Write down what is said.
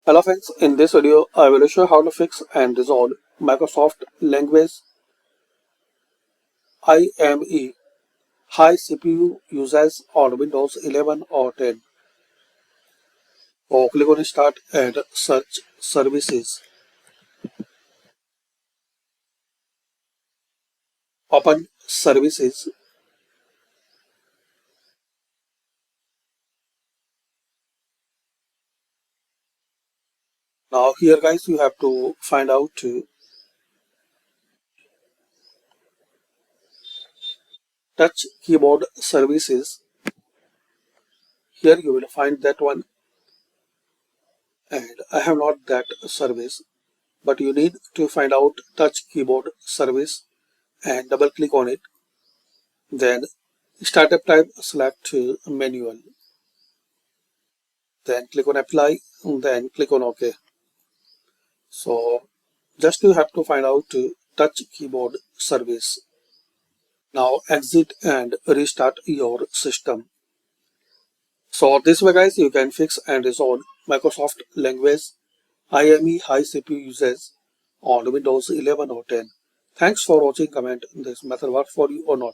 Hello friends, in this video I will show how to fix and resolve Microsoft language IME high CPU usage on Windows 11 or 10. So click on Start and search Services. Open Services. Now here guys you have to find out Touch Keyboard Services. Here you will find that one, and I have not that service, but you need to find out Touch Keyboard Service and double click on it. Then startup type select manual, then click on apply, then click on OK. So just you have to find out touch keyboard service. Now exit and restart your system. So this way guys you can fix and resolve Microsoft language IME high CPU usage on Windows 11 or 10. Thanks for watching. Comment this method work for you or not.